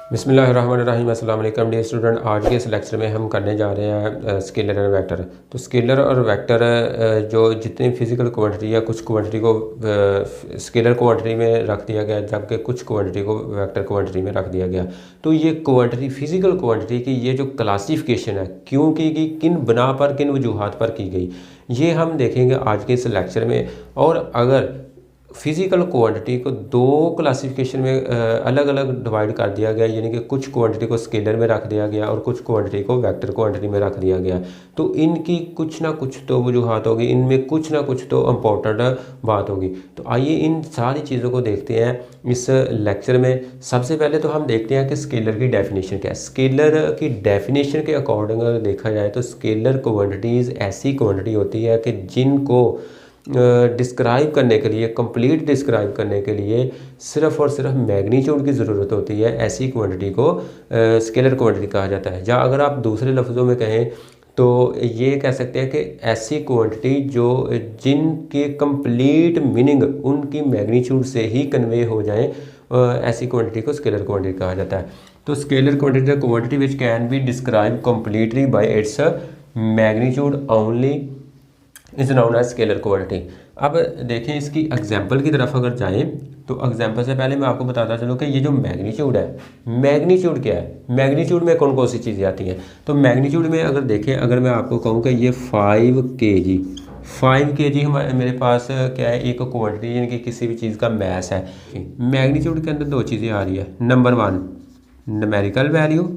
बिस्मिल्लाहिर्रहमानिर्रहीम। अस्सलाम वालेकुम डियर स्टूडेंट। आज के इस लेक्चर में हम करने जा रहे हैं स्केलर और वेक्टर। तो स्केलर और वेक्टर जो जितनी फिजिकल क्वांटिटी या कुछ क्वांटिटी को स्केलर क्वांटिटी में रख दिया गया, जबकि कुछ क्वांटिटी को वेक्टर क्वांटिटी में रख दिया गया। तो ये क्वांटिटी फिजिकल क्वांटिटी की ये जो क्लासिफिकेशन है क्यों की गई, किन बना पर, किन वजूहात पर की गई, ये हम देखेंगे आज के इस लेक्चर में। और अगर फिज़िकल क्वांटिटी को दो क्लासिफिकेशन में अलग अलग डिवाइड कर दिया गया, यानी कि कुछ क्वांटिटी को स्केलर में रख दिया गया और कुछ क्वांटिटी को वेक्टर क्वांटिटी में रख दिया गया, तो इनकी कुछ ना कुछ तो वजूहात होगी, इनमें कुछ ना कुछ तो इम्पोर्टेंट बात होगी। तो आइए इन सारी चीज़ों को देखते हैं इस लेक्चर में। सबसे पहले तो हम देखते हैं कि स्केलर की डेफिनेशन क्या है। स्केलर की डेफिनेशन के अकॉर्डिंग अगर देखा जाए तो स्केलर क्वांटिटीज़ ऐसी क्वांटिटी होती है कि जिनको डिस्क्राइब करने के लिए, कंप्लीट डिस्क्राइब करने के लिए सिर्फ़ और सिर्फ मैग्नीट्यूड की ज़रूरत होती है। ऐसी क्वांटिटी को स्केलर क्वांटिटी कहा जाता है। या अगर आप दूसरे लफ्ज़ों में कहें तो ये कह सकते हैं कि ऐसी क्वांटिटी जो जिनके कंप्लीट मीनिंग उनकी मैग्नीट्यूड से ही कन्वे हो जाए, ऐसी क्वांटिटी को स्केलर क्वांटिटी कहा जाता है। तो scalar quantity the quantity which can be describe completely by its magnitude only is known as scalar quantity. अब देखें इसकी एग्जांपल की तरफ अगर जाएं तो एग्जांपल से पहले मैं आपको बताता चलूँ कि ये जो मैग्नीट्यूड है, मैग्नीट्यूड क्या है, मैग्नीट्यूड में कौन कौन सी चीज़ें आती हैं। तो मैग्नीट्यूड में अगर देखें, अगर मैं आपको कहूँ कि ये 5 kg, 5 kg हमारे मेरे पास क्या है, एक क्वांटिटी यानी कि किसी भी चीज़ का मैस है। मैग्नीट्यूड के अंदर दो चीज़ें आ रही है। Number 1 numerical value,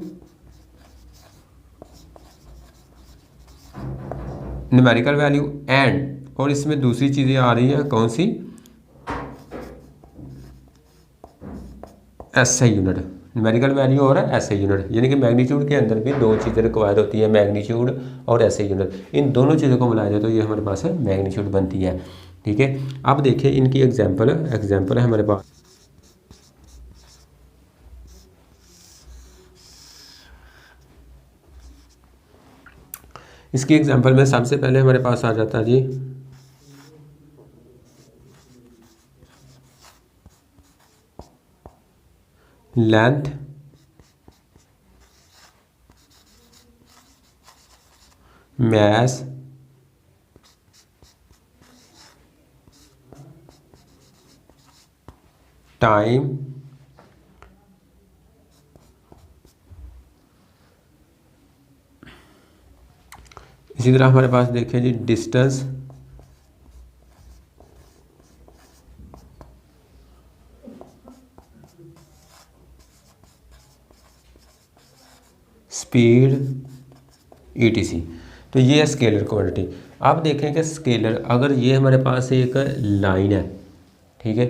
numerical value and, और इसमें दूसरी चीज़ें आ रही है कौन सी, एसआई यूनिट। न्यूमेरिकल वैल्यू और एसआई यूनिट, यानी कि मैग्नीट्यूड के अंदर भी दो चीज़ें रिक्वायर होती है, मैग्नीट्यूड और एसआई यूनिट। इन दोनों चीज़ों को मिलाया जाए तो ये हमारे पास मैग्नीट्यूड बनती है। ठीक है, अब देखिए इनकी एग्जाम्पल है हमारे पास। इसकी एग्जाम्पल में सबसे पहले हमारे पास आ जाता है जी लेंथ, मैस, टाइम, इसी तरह हमारे पास देखिए जी डिस्टेंस, स्पीड, ईटीसी। तो ये है स्केलर क्वांटिटी। अब देखें कि स्केलर, अगर ये हमारे पास एक लाइन है, ठीक है,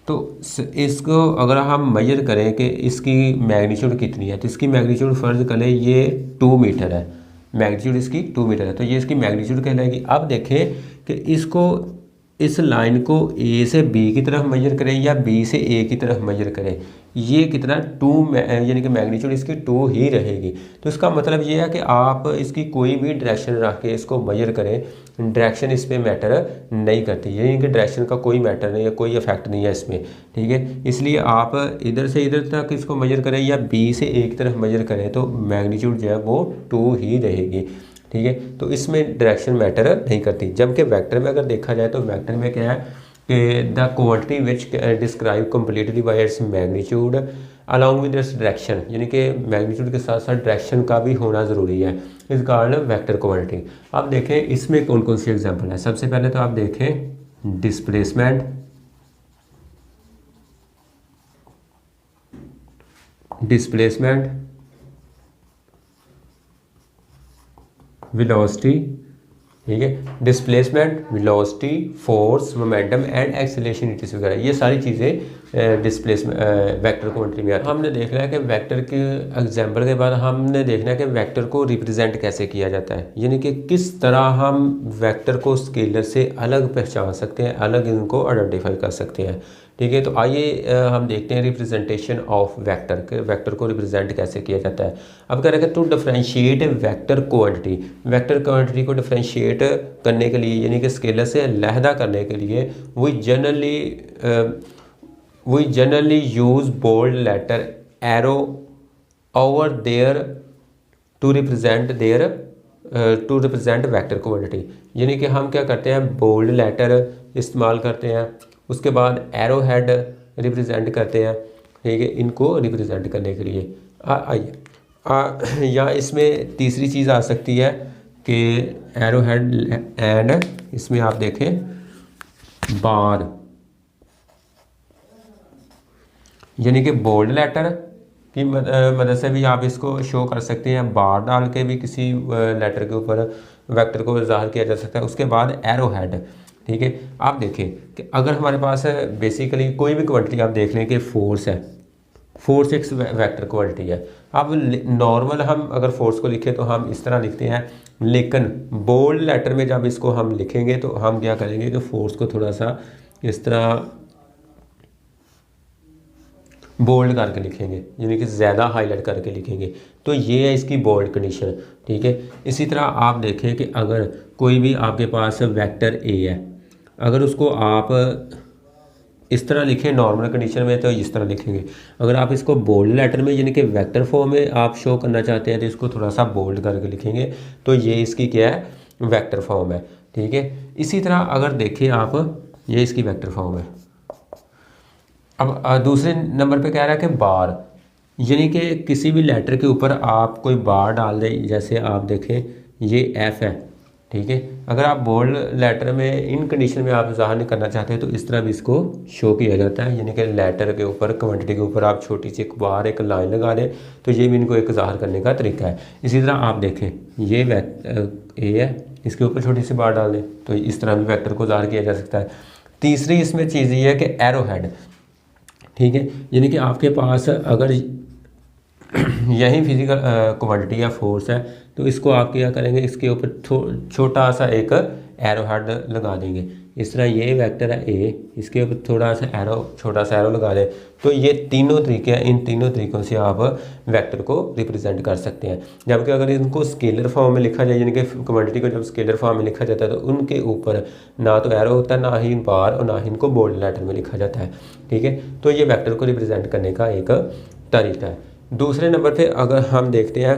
तो इसको अगर हम मेजर करें कि इसकी मैग्नीट्यूड कितनी है, तो इसकी मैग्नीट्यूड फ़र्ज़ करें ये 2 मीटर है, मैग्नीट्यूड इसकी 2 मीटर है, तो ये इसकी मैग्नीट्यूड कहलाएगी। अब देखें कि इसको, इस लाइन को ए से बी की तरफ मेजर करें या बी से ए की तरफ मेजर करें, ये कितना 2, यानी कि मैग्नीट्यूड इसकी 2 ही रहेगी। तो इसका मतलब ये है कि आप इसकी कोई भी डायरेक्शन रख के इसको मेजर करें, डायरेक्शन इस पर मैटर नहीं करती, यानी कि डायरेक्शन का कोई मैटर नहीं है, कोई इफेक्ट नहीं है इसमें। ठीक है, इसलिए आप इधर से इधर तक इसको मेजर करें या बी से ए की तरफ मेजर करें तो मैग्नीट्यूड जो है वो 2 ही रहेगी। ठीक है, तो इसमें डायरेक्शन मैटर नहीं करती। जबकि वेक्टर में अगर देखा जाए तो वेक्टर में क्या है कि the quantity which describe completely bye its magnitude along with its direction, यानी कि मैग्नीट्यूड के साथ साथ डायरेक्शन का भी होना ज़रूरी है, इस कारण वेक्टर क्वांटिटी। अब देखें इसमें कौन कौन सी एग्जांपल है। सबसे पहले तो आप देखें डिस्प्लेसमेंट, वेलोसिटी, ठीक है, displacement, velocity, force, momentum and acceleration वगैरह, ये सारी चीज़ें डिस्प्लेसमेंट वेक्टर क्वांटिटी में आती है। हमने देख लिया कि वेक्टर के एग्जांपल के बाद हमने देखना है कि वेक्टर को रिप्रेजेंट कैसे किया जाता है, यानी कि किस तरह हम वेक्टर को स्केलर से अलग पहचान सकते हैं, अलग इनको आइडेंटिफाई कर सकते हैं। ठीक है, तो आइए हम देखते हैं रिप्रेजेंटेशन ऑफ वेक्टर के, वेक्टर को रिप्रेजेंट कैसे किया जाता है। अब कह रहे हैं to differentiate vector quantity, vector quantity को डिफरेंशिएट करने के लिए, यानी कि स्केलर से अलहदा करने के लिए we generally use bold letter arrow over there to represent there to represent vector quantity. यानी कि हम क्या करते हैं, बोल्ड लेटर इस्तेमाल करते हैं, उसके बाद एरो हेड रिप्रेजेंट करते हैं, ठीक है, इनको रिप्रेजेंट करने के लिए। आइए या इसमें तीसरी चीज़ आ सकती है कि एरो हेड एंड इसमें आप देखें बार, यानी कि बोल्ड लेटर की मदद से भी आप इसको शो कर सकते हैं, बार डाल के भी किसी लेटर के ऊपर वेक्टर को ज़ाहिर किया जा सकता है। उसके बाद एरो हेड, ठीक है। आप देखें कि अगर हमारे पास बेसिकली कोई भी क्वांटिटी आप देख लें कि फोर्स है, फोर्स एक वेक्टर क्वांटिटी है। अब नॉर्मल हम अगर फोर्स को लिखें तो हम इस तरह लिखते हैं, लेकिन बोल्ड लेटर में जब इसको हम लिखेंगे तो हम क्या करेंगे कि फोर्स को थोड़ा सा इस तरह बोल्ड करके लिखेंगे, यानी कि ज़्यादा हाईलाइट करके लिखेंगे। तो ये है इसकी बोल्ड कंडीशन, ठीक है। इसी तरह आप देखें कि अगर कोई भी आपके पास वेक्टर ए है, अगर उसको आप इस तरह लिखें नॉर्मल कंडीशन में तो इस तरह लिखेंगे। अगर आप इसको बोल्ड लेटर में यानी कि वेक्टर फॉर्म में आप शो करना चाहते हैं तो इसको थोड़ा सा बोल्ड करके लिखेंगे, तो ये इसकी क्या है, वेक्टर फॉर्म है, ठीक है। इसी तरह अगर देखें आप, ये इसकी वेक्टर फॉर्म है। अब दूसरे नंबर पे कह रहा है कि बार, यानी कि किसी भी लेटर के ऊपर आप कोई बार डाल दें, जैसे आप देखें ये एफ है, ठीक है। अगर आप बोल्ड लेटर में इन कंडीशन में आप ज़ाहिर नहीं करना चाहते तो इस तरह भी इसको शो किया जाता है, यानी कि लेटर के ऊपर क्वांटिटी के ऊपर आप छोटी सी एक बार एक लाइन लगा दें, तो ये भी इनको एक ज़ाहिर करने का तरीका है। इसी तरह आप देखें ये ए है, इसके ऊपर छोटी सी बार डाल दें तो इस तरह भी वेक्टर को ज़ाहिर किया जा सकता है। तीसरी इसमें चीज़ ये है कि एरो हेड, ठीक है, यानी कि आपके पास अगर यही फिजिकल क्वांटिटी या फोर्स है तो इसको आप क्या करेंगे, इसके ऊपर छोटा सा एक एरो हेड लगा देंगे। इस तरह ये वेक्टर है ए, इसके ऊपर थोड़ा सा एरो, छोटा सा एरो लगा दें, तो ये तीनों तरीके हैं। इन तीनों तरीक़ों से आप वेक्टर को रिप्रेजेंट कर सकते हैं। जबकि अगर इनको स्केलर फॉर्म में लिखा जाए, यानी कि क्वांटिटी को जब स्केलर फॉर्म में लिखा जाता है तो उनके ऊपर ना तो एरो होता है, ना ही बार, और ना ही इनको बोल्ड लेटर में लिखा जाता है, ठीक है। तो ये वेक्टर को रिप्रेजेंट करने का एक तरीका है। दूसरे नंबर पे अगर हम देखते हैं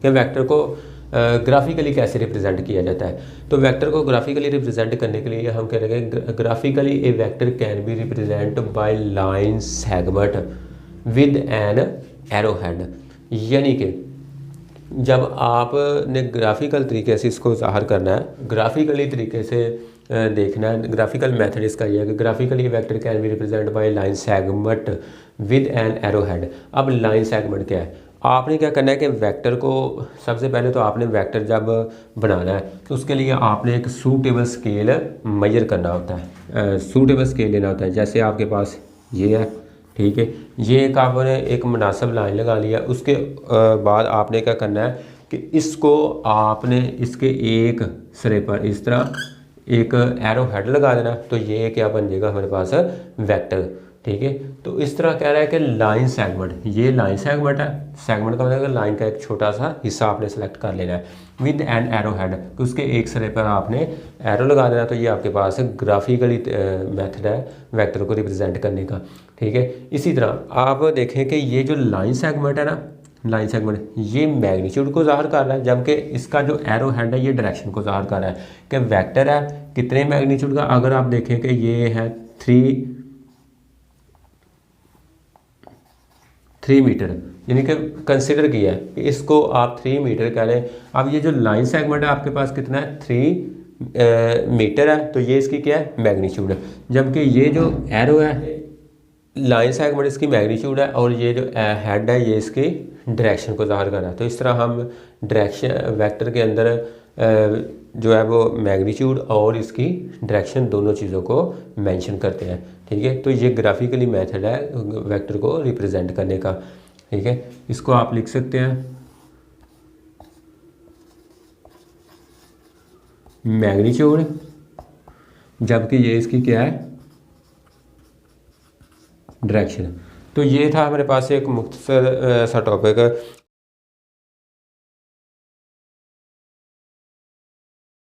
कि वेक्टर को ग्राफिकली कैसे रिप्रेजेंट किया जाता है, तो वेक्टर को ग्राफिकली रिप्रेजेंट करने के लिए हम कह रहे हैं graphically A vector can be represent by line segment with an arrow head. यानी कि जब आपने ग्राफिकल तरीके से इसको ज़ाहिर करना है, ग्राफिकली तरीके से देखना है, ग्राफिकल मेथड इसका ये है कि graphically vector can be represent by line segment with an arrow head. अब लाइन सेगमेंट क्या है, आपने क्या करना है कि वेक्टर को सबसे पहले तो आपने वेक्टर जब बनाना है तो उसके लिए आपने एक सूटेबल स्केल मेजर करना होता है, सूटेबल स्केल लेना होता है। जैसे आपके पास ये है, ठीक है, ये एक आपने एक मुनासिब लाइन लगा लिया, उसके बाद आपने क्या करना है कि इसको आपने इसके एक सिरे पर इस तरह एक एरो हेड लगा देना, तो ये क्या बन जाएगा हमारे पास वेक्टर, ठीक है। तो इस तरह कह रहा है कि लाइन सेगमेंट, ये लाइन सेगमेंट है, सेगमेंट का मतलब लाइन का एक छोटा सा हिस्सा आपने सेलेक्ट कर लेना है विद एन एरो हेड, तो उसके एक सिरे पर आपने एरो लगा देना। तो ये आपके पास ग्राफिकली मेथड है वेक्टर को रिप्रेजेंट करने का, ठीक है। इसी तरह आप देखें कि ये जो लाइन सेगमेंट है ना, लाइन सेगमेंट ये मैग्नीट्यूड को ज़ाहिर कर रहा है, जबकि इसका जो एरो हेड है ये डायरेक्शन को ज़ाहिर कर रहा है कि वेक्टर है कितने मैग्नीट्यूड का। अगर आप देखें कि ये है 3 मीटर, यानी कि कंसिडर किया है कि इसको आप 3 मीटर कह लें। अब ये जो लाइन सेगमेंट है आपके पास कितना है, 3 मीटर है, तो ये इसकी क्या है, मैग्नीट्यूड है। जबकि ये जो एरो है लाइन सेगमेंट इसकी मैग्नीट्यूड है, और ये जो हेड है ये इसकी डायरेक्शन को ज़ाहिर कर रहा है। तो इस तरह हम डायरेक्शन वेक्टर के अंदर जो है वो मैग्नीट्यूड और इसकी डायरेक्शन दोनों चीज़ों को मेंशन करते हैं, ठीक है। तो ये ग्राफिकली मेथड है वेक्टर को रिप्रेजेंट करने का, ठीक है। इसको आप लिख सकते हैं मैग्नीट्यूड, जबकि ये इसकी क्या है, डायरेक्शन। तो ये था हमारे पास एक मुख्तसर सा टॉपिक